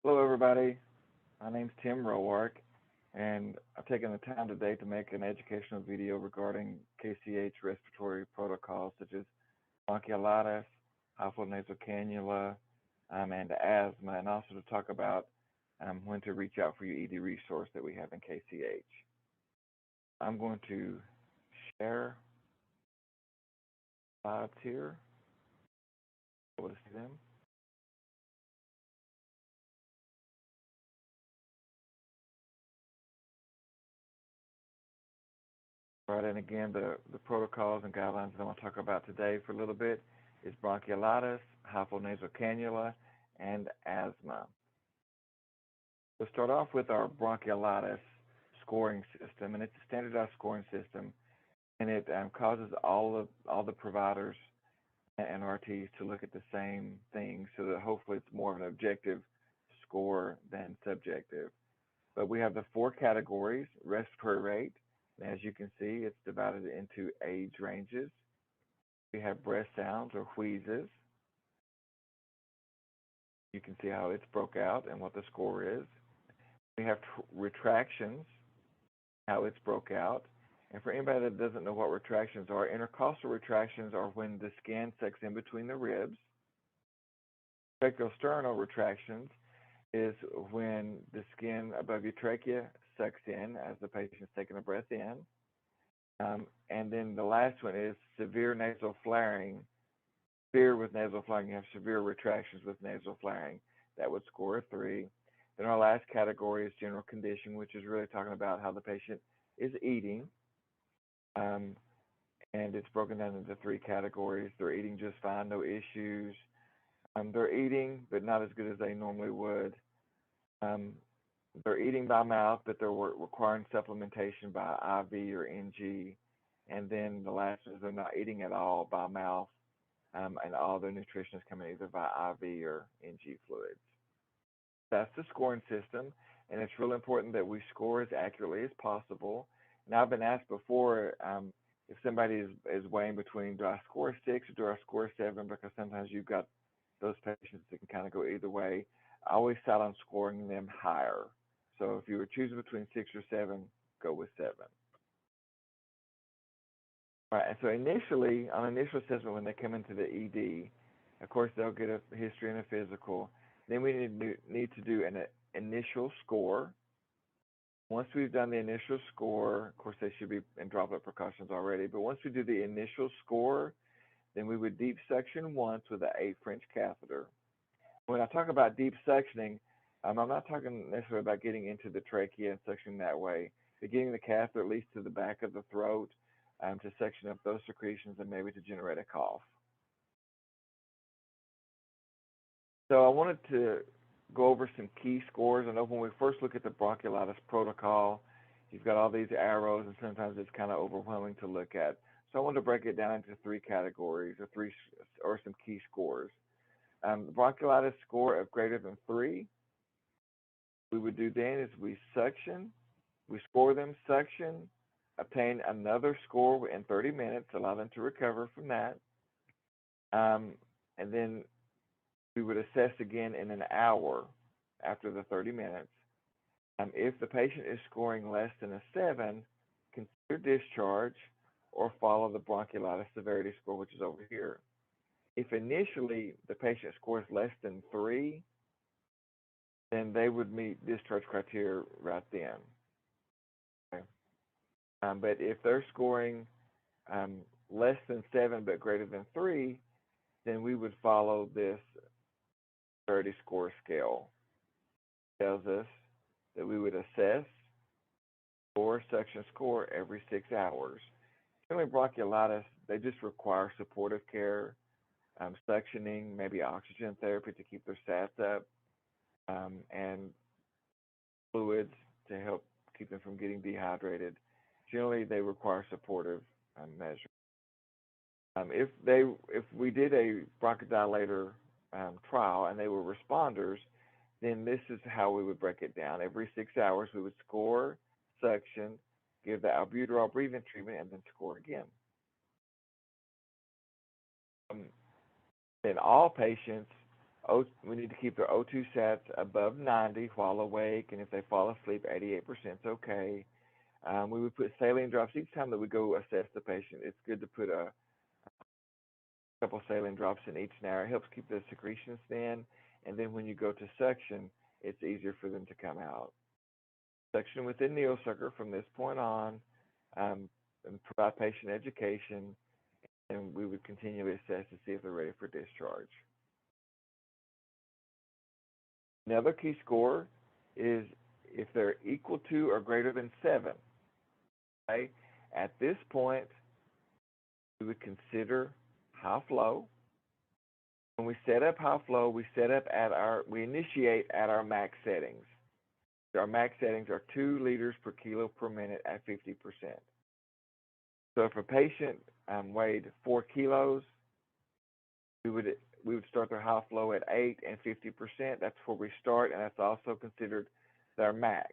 Hello, everybody. My name's Tim Rowark, and I've taken the time today to make an educational video regarding KCH respiratory protocols such as bronchiolitis, high-flow nasal cannula, and asthma, and also to talk about when to reach out for your ED resource that we have in KCH. I'm going to share slides here. Able to see them. Right, and again, the protocols and guidelines that I want to talk about today for a little bit is bronchiolitis, high-flow nasal cannula, and asthma. We'll start off with our bronchiolitis scoring system, and it's a standardized scoring system, and it causes all the providers and RTs to look at the same thing, so that hopefully it's more of an objective score than subjective. But we have the four categories: respiratory rate. And as you can see, it's divided into age ranges. We have breath sounds or wheezes. You can see how it's broke out and what the score is. We have retractions, how it's broke out. And for anybody that doesn't know what retractions are, intercostal retractions are when the skin sucks in between the ribs. Trachosternal retractions is when the skin above your trachea sucks in as the patient's taking a breath in. And then the last one is severe nasal flaring. Severe with nasal flaring, you have severe retractions with nasal flaring. That would score a 3. Then our last category is general condition, which is really talking about how the patient is eating. And it's broken down into 3 categories. They're eating just fine, no issues. They're eating, but not as good as they normally would. They're eating by mouth, but they're requiring supplementation by IV or NG. And then the last is they're not eating at all by mouth, and all their nutrition is coming either by IV or NG fluids. That's the scoring system, and it's really important that we score as accurately as possible. Now, I've been asked before if somebody is weighing between, do I score a 6 or do I score a 7, because sometimes you've got those patients that can kind of go either way. I always side on scoring them higher. So if you were choosing between 6 or 7, go with 7. All right, and so initially, on initial assessment, when they come into the ED, of course, they'll get a history and a physical. Then we need to do an initial score. Once we've done the initial score, of course, they should be in droplet precautions already, but once we do the initial score, then we would deep suction once with an 8 French catheter. When I talk about deep suctioning, I'm not talking necessarily about getting into the trachea and suctioning that way, but getting the catheter at least to the back of the throat to suction up those secretions and maybe to generate a cough. So I wanted to go over some key scores. I know when we first look at the bronchiolitis protocol, you've got all these arrows, and sometimes it's kind of overwhelming to look at. So I wanted to break it down into 3 categories or some key scores. The bronchiolitis score of greater than 3, we would do then is we score them, suction, obtain another score in 30 minutes, allow them to recover from that, and then we would assess again in an hour after the 30 minutes. If the patient is scoring less than a 7, consider discharge or follow the bronchiolitis severity score, which is over here. If initially the patient scores less than 3, then they would meet discharge criteria right then. Okay? But if they're scoring less than 7 but greater than 3, then we would follow this severity score scale. It tells us that we would assess or suction score every 6 hours. Generally, bronchiolitis, they just require supportive care, suctioning, maybe oxygen therapy to keep their sats up, and fluids to help keep them from getting dehydrated. Generally, they require supportive measures. If we did a bronchodilator trial and they were responders, then this is how we would break it down. Every 6 hours, we would score, suction, give the albuterol breathing treatment, and then score again. In all patients, We need to keep their O2 sats above 90 while awake, and if they fall asleep, 88% is okay. We would put saline drops each time that we go assess the patient. It's good to put a couple saline drops in each narrow. It helps keep the secretions thin, and then when you go to suction, it's easier for them to come out. Suction within needle sucker from this point on, and provide patient education, and we would continually assess to see if they're ready for discharge. Another key score is if they're equal to or greater than 7. Okay? At this point, we would consider high flow. When we set up high flow, we initiate at our max settings. Our max settings are 2 liters per kilo per minute at 50%. So if a patient weighed 4 kilos, we would start their high flow at 8 and 50%. That's where we start, and that's also considered their max.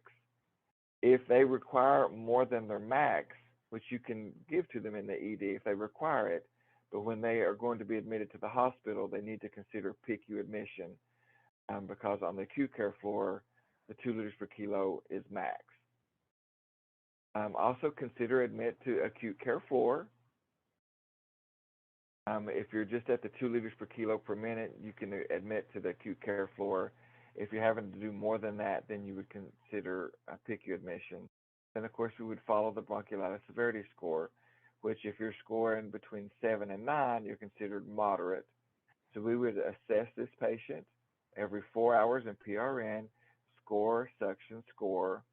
If they require more than their max, which you can give to them in the ED if they require it, but when they are going to be admitted to the hospital, they need to consider PICU admission because on the acute care floor, the 2 liters per kilo is max. Also consider admit to acute care floor. If you're just at the 2 liters per kilo per minute, you can admit to the acute care floor. If you're having to do more than that, then you would consider a PICU admission. Then, of course, we would follow the bronchiolitis severity score, which if you're scoring between 7 and 9, you're considered moderate. So we would assess this patient every 4 hours in PRN, score, suction, score.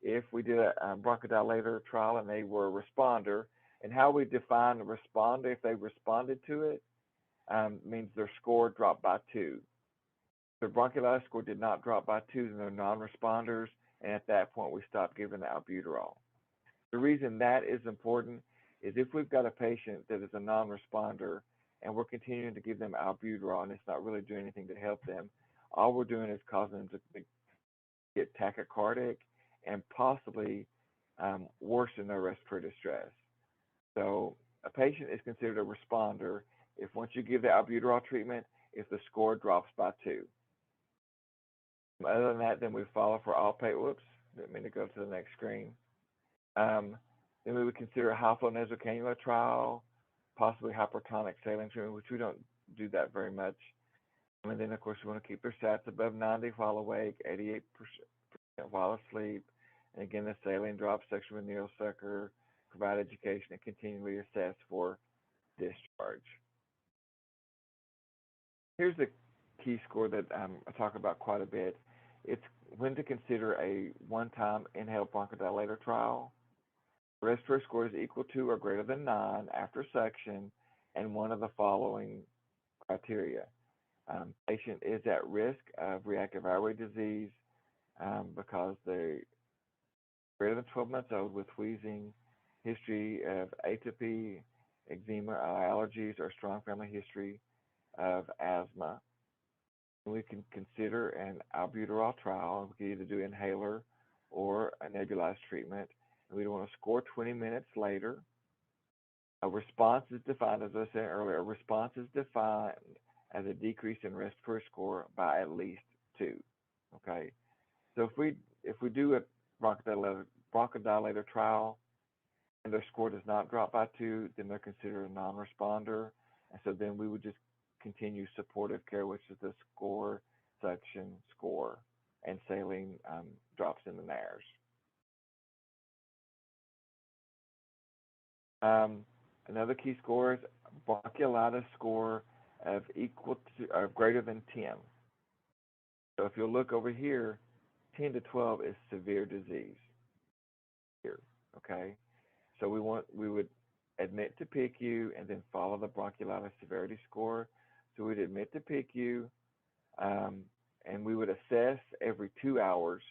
If we did a bronchodilator trial and they were a responder, and how we define a responder, if they responded to it, means their score dropped by 2. If their bronchiolitis score did not drop by 2, then they're non-responders, and at that point we stop giving the albuterol. The reason that is important is if we've got a patient that is a non-responder and we're continuing to give them albuterol and it's not really doing anything to help them, all we're doing is causing them to get tachycardic and possibly worsen their respiratory distress. So a patient is considered a responder if once you give the albuterol treatment, if the score drops by 2. Other than that, then we follow for all patients. Whoops, didn't mean to go to the next screen. Then we would consider a high flow nasal cannula trial, possibly hypertonic saline treatment, which we don't do that very much. And then, of course, we want to keep their sats above 90 while awake, 88% while asleep. And again, the saline drop, suction with needle sucker, provide education, and continually assess for discharge. Here's the key score that I talk about quite a bit. It's when to consider a one-time inhaled bronchodilator trial. Respiratory score is equal to or greater than 9 after suction, and one of the following criteria. Patient is at risk of reactive airway disease because they're greater than 12 months old with wheezing, history of atopy, eczema, allergies, or strong family history of asthma. We can consider an albuterol trial. We can either do inhaler or a nebulized treatment. And we want to score 20 minutes later. A response is defined, as I said earlier, a response is defined as a decrease in respiratory score by at least 2. Okay, so if we do a bronchodilator trial and their score does not drop by 2, then they're considered a non-responder, and so then we would just continue supportive care, which is the score, suction, score, and saline drops in the nares. Another key score is bronchiolitis score of equal to or greater than 10. So if you'll look over here, 10 to 12 is severe disease. Here, okay. So we would admit to PICU and then follow the bronchiolitis severity score. So we'd admit to PICU, and we would assess every 2 hours,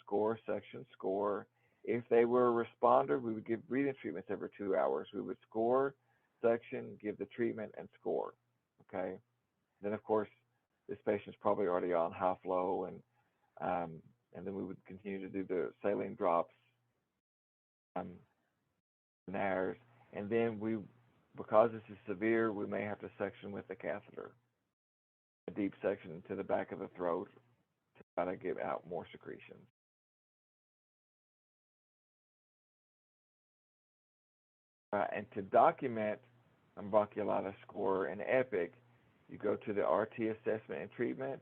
score, suction, score. If they were a responder, we would give breathing treatments every 2 hours. We would score, suction, give the treatment, and score. Okay. Then of course, this patient's probably already on high flow, and then we would continue to do the saline drops, nares, and then because this is severe, we may have to suction with the catheter. a deep suction into the back of the throat to try to get out more secretions. And to document a bronchiolitis score in EPIC, you go to the RT assessment and treatment,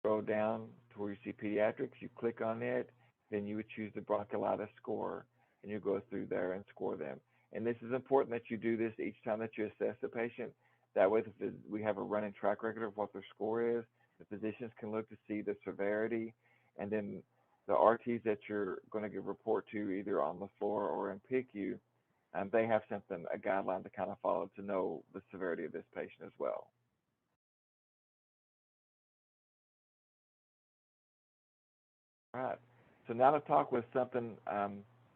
scroll down to where you see pediatrics, you click on it, then you would choose the bronchiolitis score, and you go through there and score them. And this is important that you do this each time that you assess the patient. That way, we have a running track record of what their score is. The physicians can look to see the severity, and then the RTs that you're going to give report to either on the floor or in PICU, they have something, a guideline to kind of follow to know the severity of this patient as well. All right. So now to talk with something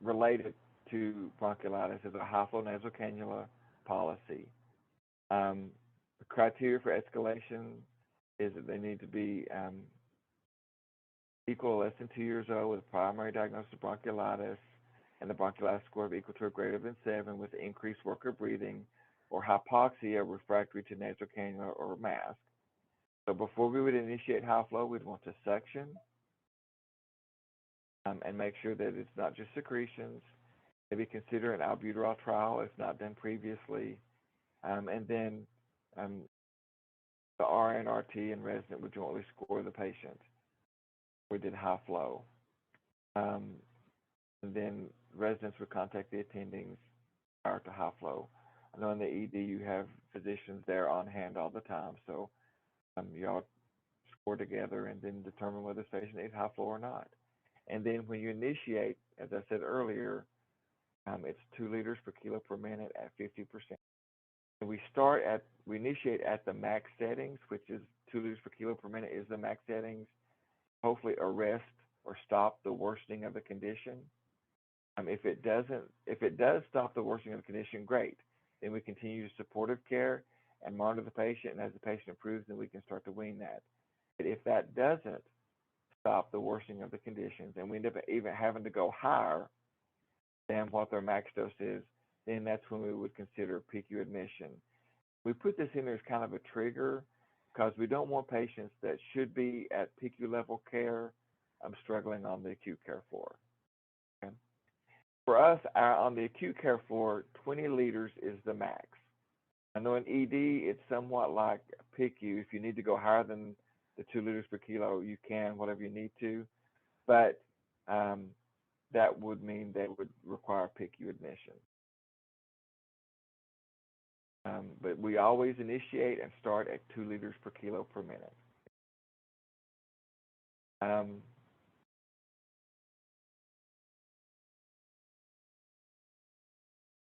related to bronchiolitis is a high-flow nasal cannula policy. The criteria for escalation is that they need to be equal or less than 2 years old with a primary diagnosis of bronchiolitis and the bronchiolitis score of equal to or greater than 7 with increased worker breathing or hypoxia refractory to nasal cannula or mask. So before we would initiate high flow, we'd want to suction and make sure that it's not just secretions. Maybe consider an albuterol trial if not done previously. And then the RN, RT, and resident would jointly score the patient. We did high flow. And then residents would contact the attendings prior to high flow. I know in the ED you have physicians there on hand all the time, so you all score together and then determine whether the patient needs high flow or not. And then when you initiate, as I said earlier, it's 2 liters per kilo per minute at 50%. And we initiate at the max settings, which is 2 liters per kilo per minute is the max settings. Hopefully arrest or stop the worsening of the condition. If it does stop the worsening of the condition, great. Then we continue supportive care and monitor the patient, and as the patient improves, then we can start to wean that. But if that doesn't stop the worsening of the conditions, and we end up even having to go higher than what their max dose is, then that's when we would consider PICU admission. We put this in there as kind of a trigger because we don't want patients that should be at PICU level care struggling on the acute care floor. Okay? For us, on the acute care floor, 20 liters is the max. I know in ED, it's somewhat like PICU. If you need to go higher than the 2 liters per kilo, you can, whatever you need to. But that would mean they would require PICU admission. But we always initiate and start at 2 liters per kilo per minute.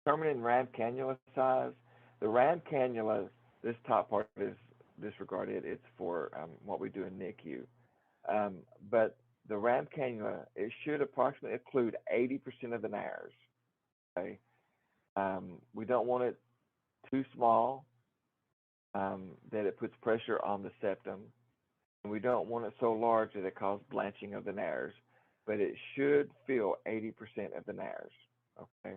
Determining RAM cannula size. The RAM cannula, this top part is disregarded. It's for what we do in NICU. But the RAM cannula, it should approximately include 80% of the nares. Okay? We don't want it too small that it puts pressure on the septum. And we don't want it so large that it causes blanching of the nares. But it should fill 80% of the nares. Okay?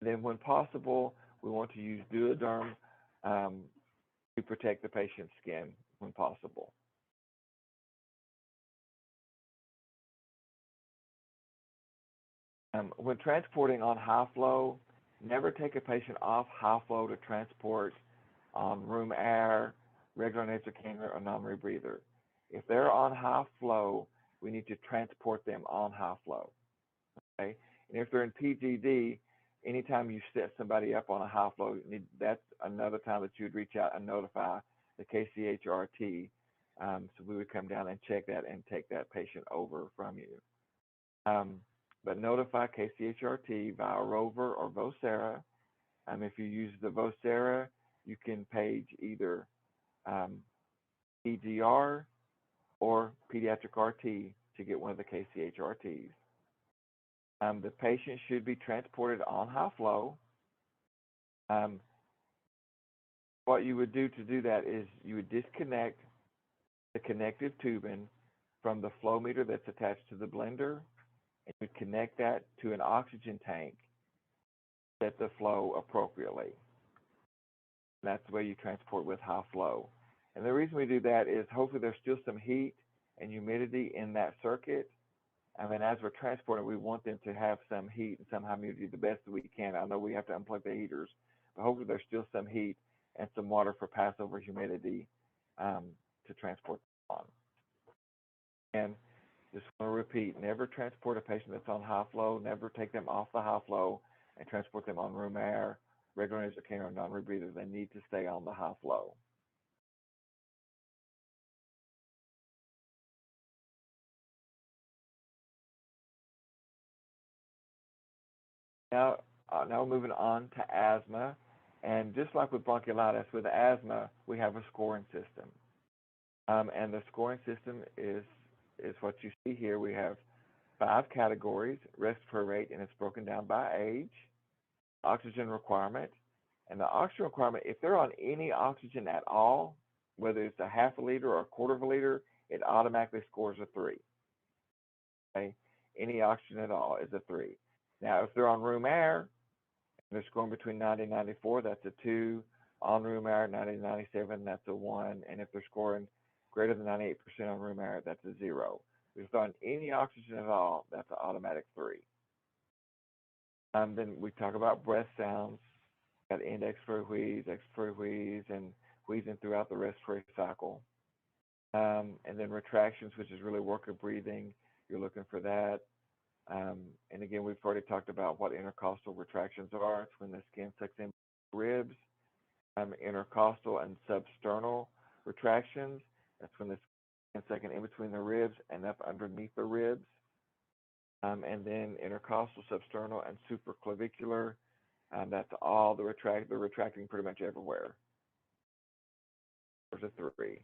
Then when possible, we want to use Duoderm to protect the patient's skin when possible. When transporting on high flow, never take a patient off high flow to transport on room air, regular nasal cannula, or non-rebreather. If they're on high flow, we need to transport them on high flow. Okay? And if they're in PGD, anytime you set somebody up on a high flow, that's another time that you would reach out and notify the KCH RT. So we would come down and check that and take that patient over from you. But notify KCH RT via Rover or Vocera. If you use the Vocera, you can page either EGR or pediatric RT to get one of the KCH RTs. The patient should be transported on high flow. What you would do to do that is you would disconnect the connective tubing from the flow meter that's attached to the blender, and you connect that to an oxygen tank, set the flow appropriately. That's the way you transport with high flow. And the reason we do that is hopefully there's still some heat and humidity in that circuit. I mean, as we're transporting, we want them to have some heat and some humidity the best that we can. I know we have to unplug the heaters, but hopefully there's still some heat and some water for passover humidity to transport them on. And just want to repeat, never transport a patient that's on high flow. Never take them off the high flow and transport them on room air, regular nasal or non-rebreather. They need to stay on the high flow. Now moving on to asthma. And just like with bronchiolitis, with asthma, we have a scoring system. And the scoring system is what you see here. We have 5 categories, respiratory rate, and it's broken down by age, oxygen requirement. And the oxygen requirement, if they're on any oxygen at all, whether it's a half a liter or a quarter of a liter, it automatically scores a 3. Okay? Any oxygen at all is a 3. Now, if they're on room air, and they're scoring between 90 and 94, that's a 2. On room air, 90 to 97, that's a 1. And if they're scoring greater than 98% on room air, that's a 0. If they're on any oxygen at all, that's an automatic 3. Then we talk about breath sounds. Got end expiratory wheeze, and wheezing throughout the respiratory cycle. And then retractions, which is really work of breathing. You're looking for that. And again, we've already talked about what intercostal retractions are. It's when the skin sucks in ribs. Intercostal and substernal retractions. That's when the skin sucks in between the ribs and up underneath the ribs. And then intercostal, substernal, and supraclavicular. That's all they're retracting pretty much everywhere. There's a 3.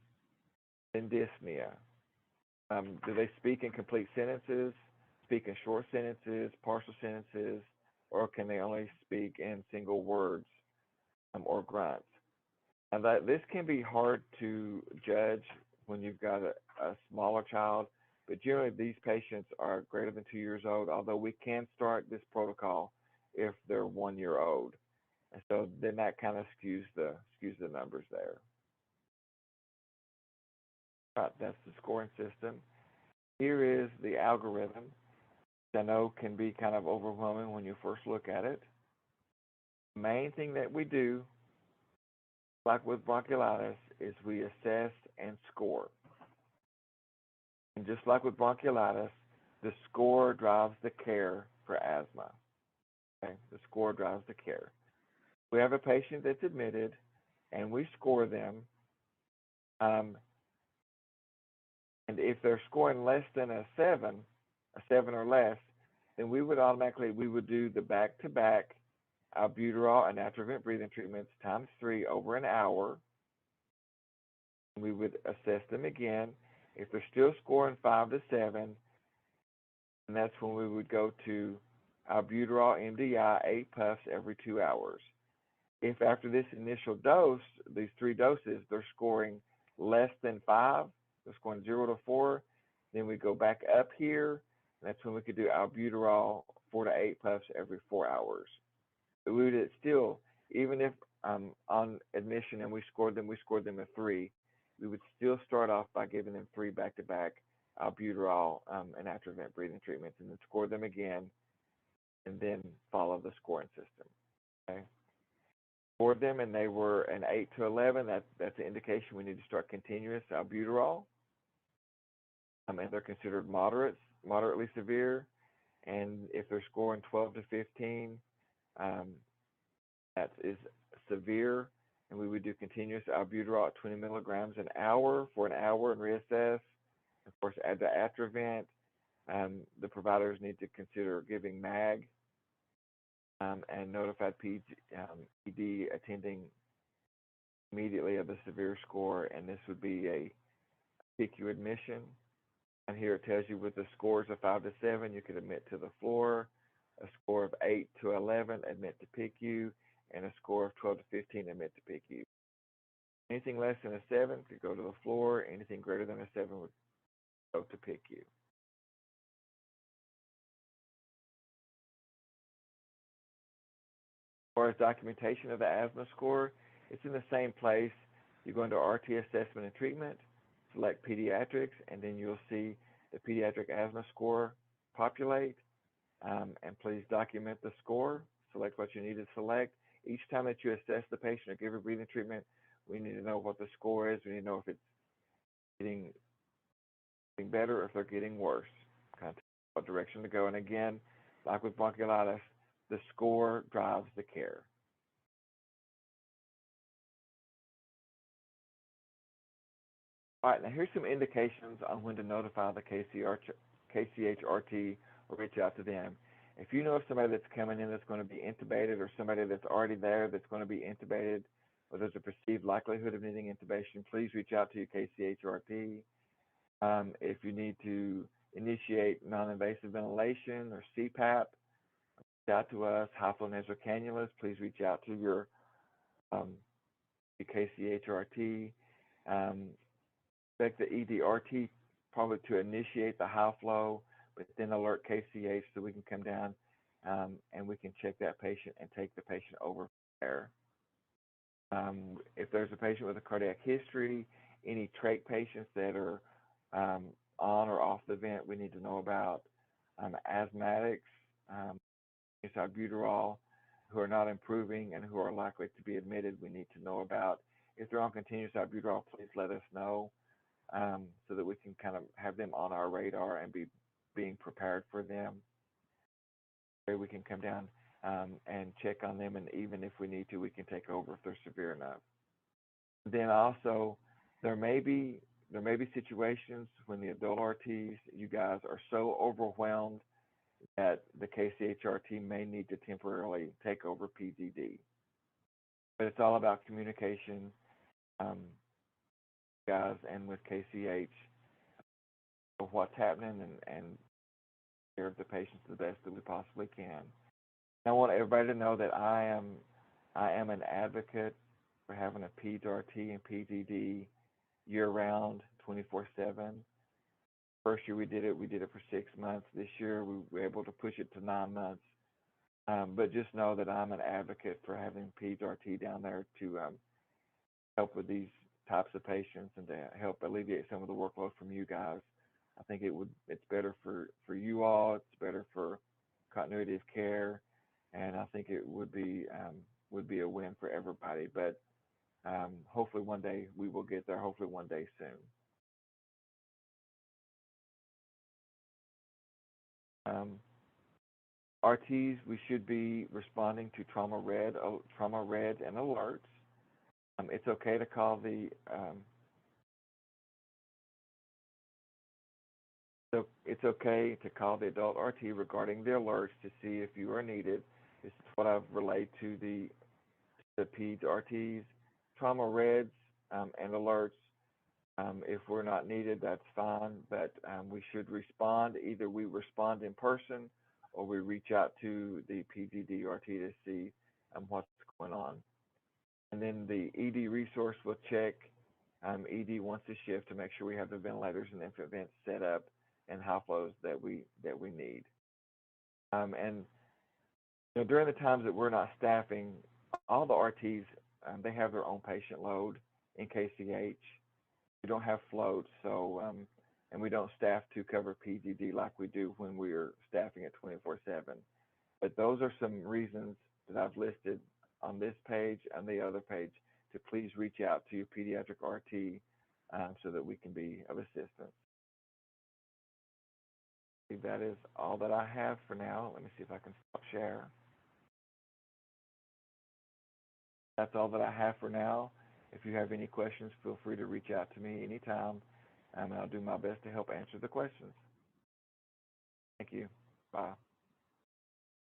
Then dyspnea. Do they speak in complete sentences, speak in short sentences, partial sentences, or can they only speak in single words or grunts? And this can be hard to judge when you've got a smaller child, but generally these patients are greater than 2 years old, although we can start this protocol if they're 1 year old. And so then that kind of skews the numbers there. Right, that's the scoring system. Here is the algorithm, which I know can be kind of overwhelming when you first look at it. The main thing that we do, like with bronchiolitis, is we assess and score. And just like with bronchiolitis, the score drives the care for asthma. Okay? The score drives the care. We have a patient that's admitted, and we score them. And if they're scoring less than a 7 or less, then we would do the back-to-back albuterol and atrovent breathing treatments times 3 over an hour. We would assess them again. If they're still scoring 5 to 7, and that's when we would go to albuterol MDI 8 puffs every 2 hours. If after this initial dose, these 3 doses, they're scoring less than 5, they're scoring 0 to 4, then we go back up here, and that's when we could do albuterol 4 to 8 puffs every 4 hours. But we would still, even if on admission and we scored them a 3, we would still start off by giving them 3 back-to-back albuterol and atrovent breathing treatments, and then score them again, and then follow the scoring system. Okay. Scored them, and they were an 8 to 11. That's an indication we need to start continuous albuterol. And they're considered moderately severe. And if they're scoring 12 to 15, that is severe. And we would do continuous albuterol at 20 milligrams an hour for an hour and reassess. Of course, add the atrovent. The providers need to consider giving MAG and notified PD attending immediately of the severe score. And this would be a PICU admission. And here it tells you with the scores of 5 to 7, you could admit to the floor. A score of 8 to 11, admit to PICU. And a score of 12 to 15, admit to PICU. Anything less than a 7 could go to the floor. Anything greater than a 7 would go to PICU. As far as documentation of the asthma score, it's in the same place You go into RT assessment and treatment, select pediatrics, and then you'll see the pediatric asthma score populate. And please document the score. Select what you need to select. Each time that you assess the patient or give a breathing treatment, we need to know what the score is. We need to know if it's getting better or if they're getting worse. Kind of what direction to go. And again, like with bronchiolitis, the score drives the care. All right, now here's some indications on when to notify the KCHRT or reach out to them. If you know of somebody that's coming in that's going to be intubated or somebody that's already there that's going to be intubated or there's a perceived likelihood of needing intubation, please reach out to your KCHRT. If you need to initiate non-invasive ventilation or CPAP, reach out to us. High flow nasal cannulas, please reach out to your KCHRT. Expect the EDRT probably to initiate the high flow, but then alert KCH so we can come down and we can check that patient and take the patient over there. If there's a patient with a cardiac history, any trach patients that are on or off the vent, we need to know about. Asthmatics, albuterol, who are not improving and who are likely to be admitted, we need to know about. If they're on continuous albuterol, please let us know so that we can kind of have them on our radar and be being prepared for them. We can come down and check on them, and even if we need to, we can take over if they're severe enough. Then also, there may be situations when the adult RTs, you guys are so overwhelmed that the KCHRT may need to temporarily take over PDD. But it's all about communication, guys, and with KCH of what's happening and care of the patients the best that we possibly can. I want everybody to know that I am an advocate for having a Peds RT and PDD year-round, 24/7. First year we did it for 6 months. This year we were able to push it to 9 months. But just know that I'm an advocate for having Peds RT down there to help with these types of patients and to help alleviate some of the workload from you guys. I think it's better for you all. It's better for continuity of care, and I think it would be a win for everybody. But hopefully one day we will get there. Hopefully one day soon. RTs, we should be responding to trauma red and alerts. It's okay to call the so it's okay to call the adult RT regarding the alerts to see if you are needed. This is what I've relayed to the Peds RTs. Trauma reds and alerts. If we're not needed, that's fine, but we should respond. Either we respond in person or we reach out to the PDD RT to see what's going on. And then the ED resource will check ED once a shift to make sure we have the ventilators and infant vents set up and high flows that we need. And during the times that we're not staffing, all the RTs they have their own patient load in KCH. We don't have floats, so and we don't staff to cover PDD like we do when we're staffing at 24/7. But those are some reasons that I've listed on this page and the other page to please reach out to your pediatric RT so that we can be of assistance. That is all that I have for now. Let me see if I can stop share. That's all that I have for now. If you have any questions, feel free to reach out to me anytime, and I'll do my best to help answer the questions. Thank you. Bye.